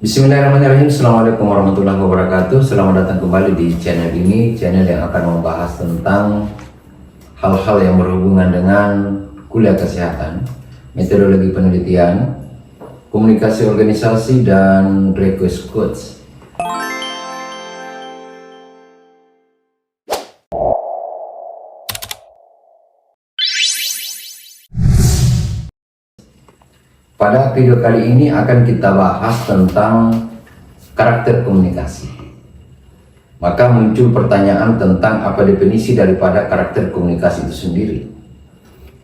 Bismillahirrahmanirrahim. Assalamualaikum warahmatullahi wabarakatuh. Selamat datang kembali di channel ini, channel yang akan membahas tentang hal-hal yang berhubungan dengan kuliah kesehatan, metodologi penelitian, komunikasi organisasi, dan request codes. Pada video kali ini akan kita bahas tentang karakter komunikasi. Maka muncul pertanyaan tentang apa definisi daripada karakter komunikasi itu sendiri.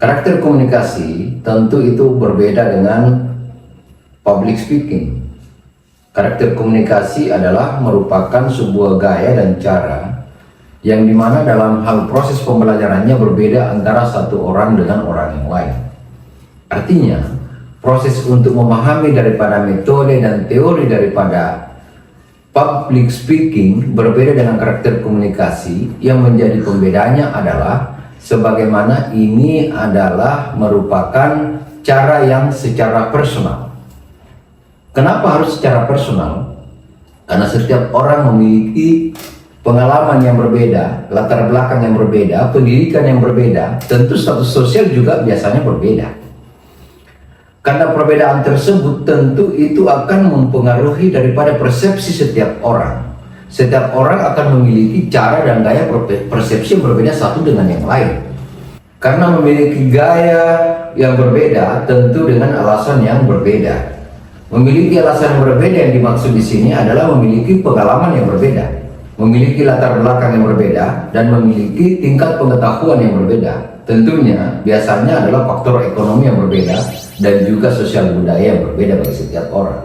Karakter komunikasi tentu itu berbeda dengan public speaking. Karakter komunikasi adalah merupakan sebuah gaya dan cara yang dimana dalam hal proses pembelajarannya berbeda antara satu orang dengan orang yang lain. Artinya, proses untuk memahami daripada metode dan teori daripada public speaking berbeda dengan karakter komunikasi. Yang menjadi pembedanya adalah sebagaimana ini adalah merupakan cara yang secara personal. Kenapa harus secara personal? Karena setiap orang memiliki pengalaman yang berbeda, latar belakang yang berbeda, pendidikan yang berbeda, tentu status sosial juga biasanya berbeda. Karena perbedaan tersebut tentu itu akan mempengaruhi daripada persepsi setiap orang. Setiap orang akan memiliki cara dan gaya persepsi yang berbeda satu dengan yang lain. Karena memiliki gaya yang berbeda tentu dengan alasan yang berbeda. Memiliki alasan yang berbeda yang dimaksud di sini adalah memiliki pengalaman yang berbeda, memiliki latar belakang yang berbeda, dan memiliki tingkat pengetahuan yang berbeda. Tentunya biasanya adalah faktor ekonomi yang berbeda dan juga sosial budaya yang berbeda bagi setiap orang.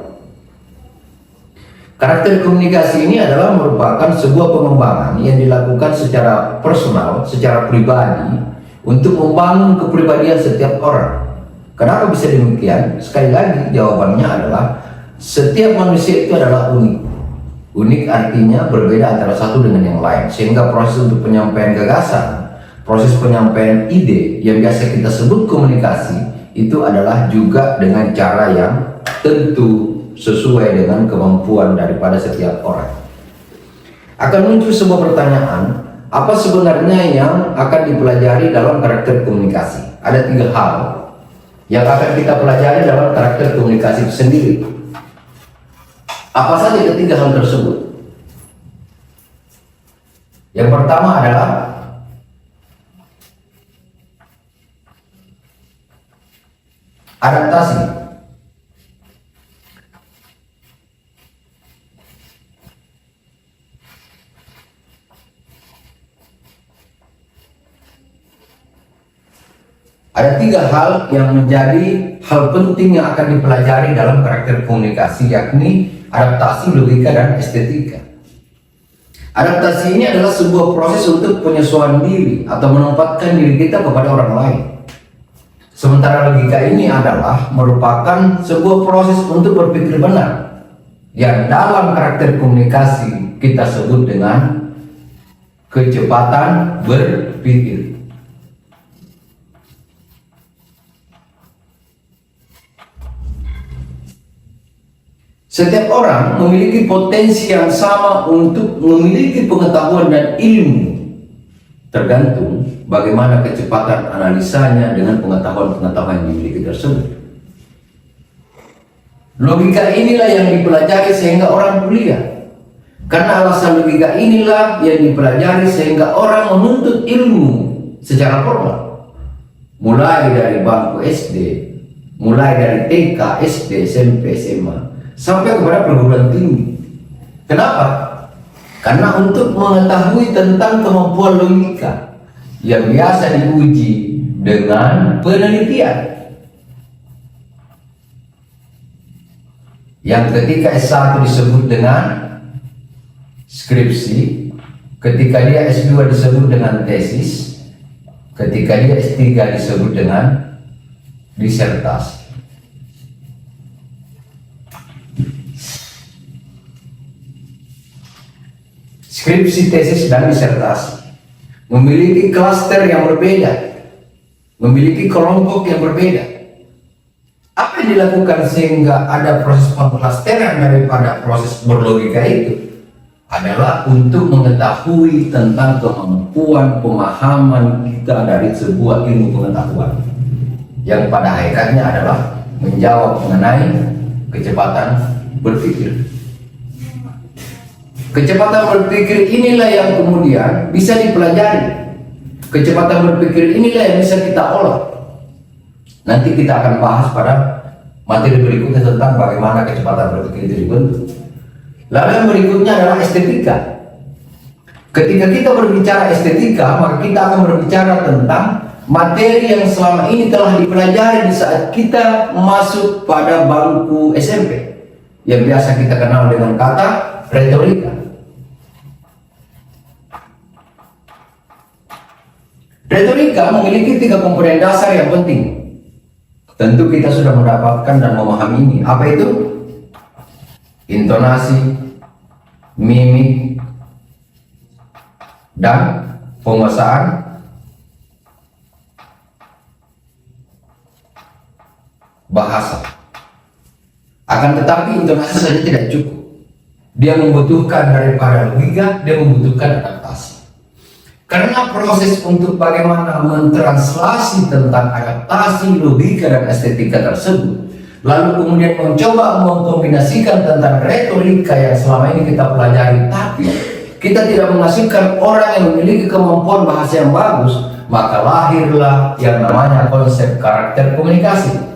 Karakter komunikasi ini adalah merupakan sebuah pengembangan yang dilakukan secara personal, secara pribadi untuk membangun kepribadian setiap orang. Kenapa bisa demikian? Sekali lagi jawabannya adalah setiap manusia itu adalah unik. Unik artinya berbeda antara satu dengan yang lain, sehingga proses untuk penyampaian gagasan, proses penyampaian ide yang biasa kita sebut komunikasi itu adalah juga dengan cara yang tentu sesuai dengan kemampuan daripada setiap orang. Akan muncul sebuah pertanyaan, apa sebenarnya yang akan dipelajari dalam karakter komunikasi? Ada 3 hal yang akan kita pelajari dalam karakter komunikasi itu sendiri. Apa saja ketiga hal tersebut? Yang pertama adalah adaptasi. Ada 3 hal yang menjadi hal penting yang akan dipelajari dalam karakter komunikasi, yakni adaptasi, logika, dan estetika. Adaptasi ini adalah sebuah proses untuk penyesuaian diri atau menempatkan diri kita kepada orang lain. Sementara logika ini adalah merupakan sebuah proses untuk berpikir benar, yang dalam karakter komunikasi kita sebut dengan kecepatan berpikir. Setiap orang memiliki potensi yang sama untuk memiliki pengetahuan dan ilmu, tergantung bagaimana kecepatan analisanya dengan pengetahuan-pengetahuan yang dimiliki tersebut. Logika inilah yang dipelajari sehingga orang kuliah. Karena alasan logika inilah yang dipelajari sehingga orang menuntut ilmu secara formal. Mulai dari bangku SD, mulai dari TK, SD, SMP, SMA, sampai kepada perguruan tinggi. Kenapa? Karena untuk mengetahui tentang kemampuan logika yang biasa diuji dengan penelitian. Yang ketika S1 disebut dengan skripsi, ketika dia S2 disebut dengan tesis, ketika dia S3 disebut dengan disertasi. Skripsi, tesis, dan disertasi memiliki klaster yang berbeda, memiliki kelompok yang berbeda. Apa yang dilakukan sehingga ada proses pembelasteran daripada proses berlogika itu adalah untuk mengetahui tentang kemampuan pemahaman kita dari sebuah ilmu pengetahuan yang pada hakikatnya adalah menjawab mengenai kecepatan berpikir. Kecepatan berpikir inilah yang kemudian bisa dipelajari. Kecepatan berpikir inilah yang bisa kita olah. Nanti kita akan bahas pada materi berikutnya tentang bagaimana kecepatan berpikir itu dibentuk. Lalu yang berikutnya adalah estetika. Ketika kita berbicara estetika, maka kita akan berbicara tentang materi yang selama ini telah dipelajari di saat kita masuk pada bangku SMP, yang biasa kita kenal dengan kata retorika. Retorika memiliki 3 komponen dasar yang penting. Tentu kita sudah mendapatkan dan memahami ini. Apa itu? Intonasi, mimik, dan penguasaan bahasa. Akan tetapi intonasi saja tidak cukup. Dia membutuhkan daripada logika, dia membutuhkan adaptasi. Karena proses untuk bagaimana mentranslasi tentang adaptasi, logika, dan estetika tersebut, lalu kemudian mencoba mengkombinasikan tentang retorika yang selama ini kita pelajari, tapi kita tidak menghasilkan orang yang memiliki kemampuan bahasa yang bagus, maka lahirlah yang namanya konsep karakter komunikasi.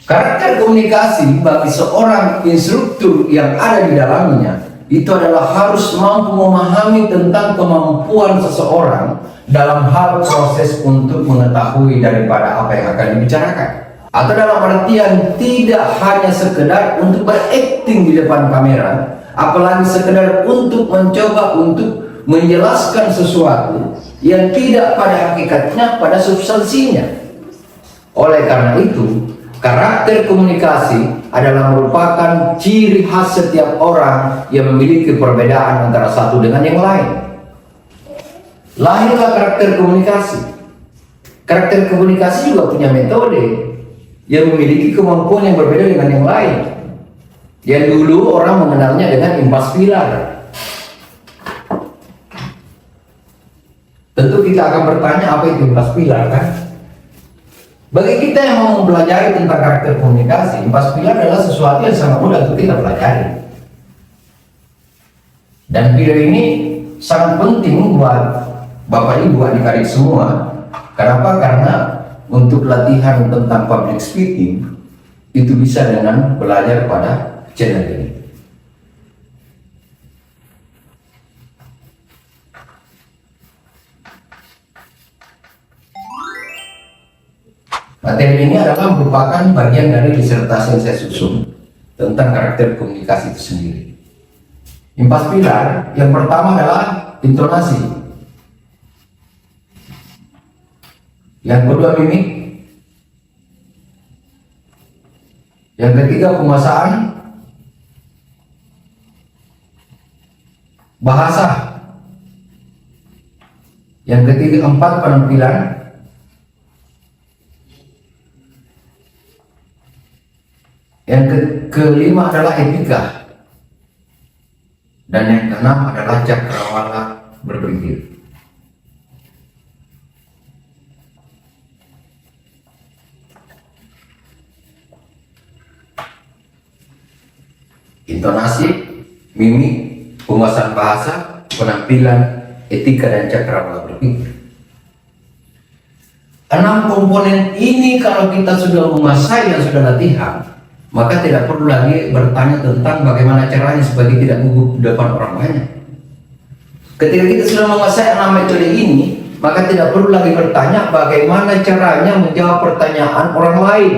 Karakter komunikasi bagi seorang instruktur yang ada di dalamnya itu adalah harus mampu memahami tentang kemampuan seseorang dalam hal proses untuk mengetahui daripada apa yang akan dibicarakan. Atau dalam artian tidak hanya sekedar untuk berakting di depan kamera, apalagi sekedar untuk mencoba untuk menjelaskan sesuatu yang tidak pada hakikatnya pada substansinya. Oleh karena itu, karakter komunikasi adalah merupakan ciri khas setiap orang yang memiliki perbedaan antara satu dengan yang lain. Lahirlah karakter komunikasi. Karakter komunikasi juga punya metode yang memiliki kemampuan yang berbeda dengan yang lain. Yang dulu orang mengenalnya dengan impas pilar. Tentu kita akan bertanya, apa itu impas pilar, kan? Bagi kita yang mau mempelajari tentang karakter komunikasi, impas pilar adalah sesuatu yang sangat mudah untuk kita pelajari. Dan video ini sangat penting buat Bapak Ibu adik-adik semua. Kenapa? Karena untuk latihan tentang public speaking itu bisa dengan belajar pada channel ini. Materi ini adalah merupakan bagian dari disertasi yang saya susun tentang karakter komunikasi itu sendiri. Impas pilar yang pertama adalah intonasi, yang kedua mimik, yang ketiga penguasaan bahasa, yang ketiga empat penampilan, yang kelima adalah etika, dan yang keenam adalah cakrawala berpikir. Intonasi, mimik, penguasaan bahasa, penampilan, etika, dan cakrawala berpikir. 6 komponen ini kalau kita sudah menguasai dan sudah latihan, maka tidak perlu lagi bertanya tentang bagaimana caranya supaya tidak gugup di depan orang banyak. Ketika kita sudah menguasai 6 metode ini, maka tidak perlu lagi bertanya bagaimana caranya menjawab pertanyaan orang lain.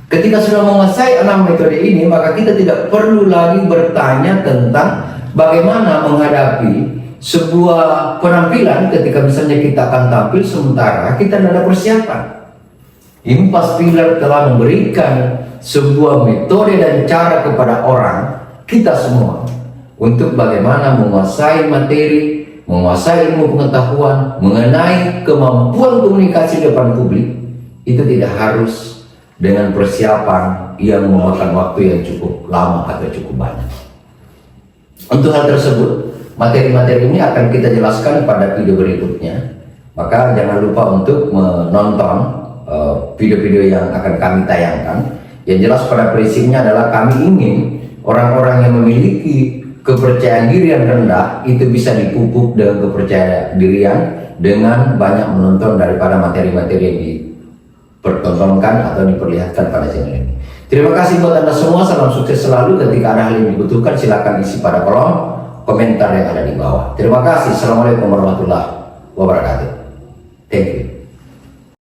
Ketika sudah menguasai 6 metode ini, maka kita tidak perlu lagi bertanya tentang bagaimana menghadapi sebuah penampilan ketika misalnya kita akan tampil sementara kita tidak ada persiapan. Impas pilar telah memberikan sebuah metode dan cara kepada orang kita semua untuk bagaimana menguasai materi menguasai ilmu pengetahuan mengenai kemampuan komunikasi di depan publik itu tidak harus dengan persiapan yang memakan waktu yang cukup lama atau cukup banyak. Untuk hal tersebut, materi-materi ini akan kita jelaskan pada video berikutnya. Maka jangan lupa untuk menonton video-video yang akan kami tayangkan. Yang jelas pada prinsipnya adalah kami ingin orang-orang yang memiliki kepercayaan diri yang rendah itu bisa dipupuk dengan kepercayaan dirian dengan banyak menonton daripada materi-materi yang dipertontonkan atau diperlihatkan pada channel ini. Terima kasih buat Anda semua, salam sukses selalu. Ketika ada hal yang dibutuhkan silakan isi pada kolom komentar yang ada di bawah. Terima kasih. Assalamualaikum warahmatullahi wabarakatuh. Thank you.